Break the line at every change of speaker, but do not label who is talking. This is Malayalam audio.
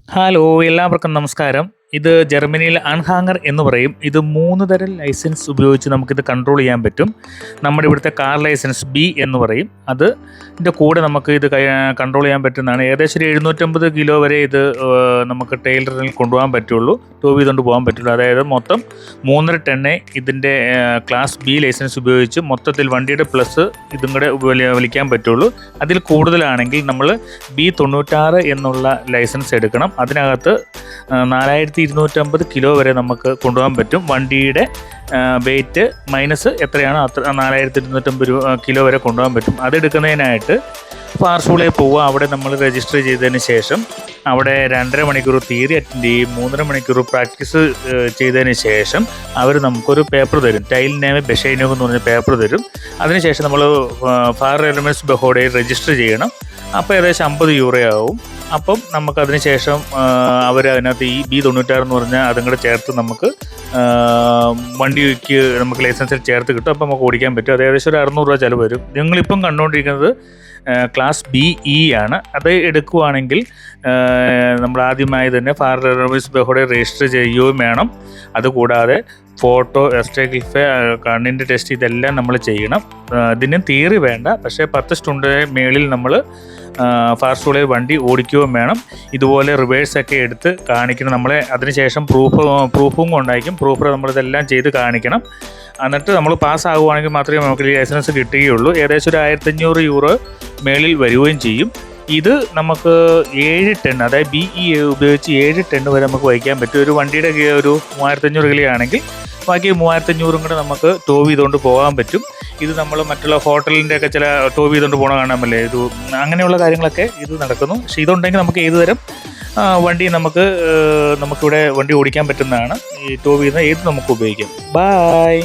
ഹലോ, എല്ലാവർക്കും നമസ്കാരം. ഇത് ജർമ്മനിയിൽ അൺഹാങ്ങർ എന്ന് പറയും. ഇത് 3 തരം ലൈസൻസ് ഉപയോഗിച്ച് നമുക്കിത് കൺട്രോൾ ചെയ്യാൻ പറ്റും. നമ്മുടെ ഇവിടുത്തെ കാർ ലൈസൻസ് ബി എന്ന് പറയും. അതിൻ്റെ കൂടെ നമുക്ക് ഇത് കൺട്രോൾ ചെയ്യാൻ പറ്റുന്നതാണ്. ഏകദേശം ഒരു 750 കിലോ വരെ ഇത് നമുക്ക് ടൈലറിൽ കൊണ്ടുപോകാൻ പറ്റുള്ളൂ, ടോ ചെയ്തുകൊണ്ട് പോകാൻ പറ്റുള്ളൂ. അതായത് മൊത്തം 3.5 ടണ്ണേ ഇതിൻ്റെ ക്ലാസ് ബി ലൈസൻസ് ഉപയോഗിച്ച് മൊത്തത്തിൽ വണ്ടിയുടെ പ്ലസ് ഇതും കൂടെ വലിക്കാൻ പറ്റുള്ളൂ. അതിൽ കൂടുതലാണെങ്കിൽ നമ്മൾ B96 എന്നുള്ള ലൈസൻസ് എടുക്കണം. അതിനകത്ത് 4250 കിലോ വരെ നമുക്ക് കൊണ്ടുപോകാൻ പറ്റും. വണ്ടിയുടെ വെയിറ്റ് മൈനസ് എത്രയാണോ അത്ര 4250 കിലോ വരെ കൊണ്ടുപോകാൻ പറ്റും. അതെടുക്കുന്നതിനായിട്ട് പാർസൂളിൽ പോവുക. അവിടെ നമ്മൾ രജിസ്റ്റർ ചെയ്തതിന് ശേഷം അവിടെ 2.5 മണിക്കൂർ തിയറി അറ്റൻഡ് ചെയ്യും, 3.5 മണിക്കൂർ പ്രാക്ടീസ് ചെയ്തതിന് ശേഷം അവർ നമുക്കൊരു പേപ്പർ തരും. ടൈൽ നേമ് ബെഷൈനോഗ് എന്ന് പറഞ്ഞ പേപ്പർ തരും. അതിനുശേഷം നമ്മൾ ഫാർ എലമെൻറ്റ്സ് ബഹോഡയിൽ രജിസ്റ്റർ ചെയ്യണം. അപ്പോൾ ഏകദേശം 50 യൂറോ ആവും. അപ്പം നമുക്കതിന് ശേഷം അവർ അതിനകത്ത് ഈ B96 എന്ന് പറഞ്ഞാൽ അതും കൂടെ ചേർത്ത് നമുക്ക് വണ്ടിക്ക് നമുക്ക് ലൈസൻസിൽ ചേർത്ത് കിട്ടും. അപ്പം നമുക്ക് ഓടിക്കാൻ പറ്റും. അത് ഏകദേശം ഒരു 600 രൂപ ചിലവ് വരും. നിങ്ങളിപ്പം കണ്ടുകൊണ്ടിരിക്കുന്നത് ക്ലാസ് BE ആണ്. അത് എടുക്കുവാണെങ്കിൽ നമ്മൾ ആദ്യമായി തന്നെ ഫാർ എലമെൻറ്റ്സ് ബഹോഡയിൽ രജിസ്റ്റർ ചെയ്യുകയും വേണം. അതുകൂടാതെ ഫോട്ടോ, എസ്ട്രഗ്ലിഫ്, കണ്ണിൻ്റെ ടെസ്റ്റ് ഇതെല്ലാം നമ്മൾ ചെയ്യണം. ഇതിന് തിയറി വേണ്ട, പക്ഷേ 10 സ്റ്റുണ്ടിന് മേളിൽ നമ്മൾ ഫാർസ്റ്റൂളിൽ വണ്ടി ഓടിക്കുകയും വേണം. ഇതുപോലെ റിവേഴ്സൊക്കെ എടുത്ത് കാണിക്കണം. നമ്മളെ അതിനുശേഷം പ്രൂഫും കൊണ്ടായിരിക്കും. പ്രൂഫ് നമ്മളിതെല്ലാം ചെയ്ത് കാണിക്കണം. എന്നിട്ട് നമ്മൾ പാസ്സാകുവാണെങ്കിൽ മാത്രമേ നമുക്ക് ലൈസൻസ് കിട്ടുകയുള്ളൂ. ഏകദേശം ഒരു 1500 യൂറോ മേളിൽ വരികയും ചെയ്യും. ഇത് നമുക്ക് 7 ടൺ, അതായത് BE ഉപയോഗിച്ച് 7 ടൺ വരെ നമുക്ക് വഹിക്കാൻ പറ്റും. ഒരു വണ്ടിയുടെ ഒരു 3500 കിലോ ആണെങ്കിൽ ബാക്കി 3500 കൂടെ നമുക്ക് ടോ ചെയ്തുകൊണ്ട് പോകാൻ പറ്റും. ഇത് നമ്മൾ മറ്റുള്ള ഹോട്ടലിൻ്റെ ഒക്കെ ചില ടോ ചെയ്തുകൊണ്ട് പോകണ കാണാമല്ലേ, ഇത് അങ്ങനെയുള്ള കാര്യങ്ങളൊക്കെ ഇത് നടക്കുന്നു. പക്ഷേ ഇതുണ്ടെങ്കിൽ നമുക്ക് ഏത് തരം വണ്ടി നമുക്കിവിടെ വണ്ടി ഓടിക്കാൻ പറ്റുന്നതാണ്. ഈ ടോ ചെയ്യുന്ന ഏത് നമുക്ക് ഉപയോഗിക്കാം. ബായ്.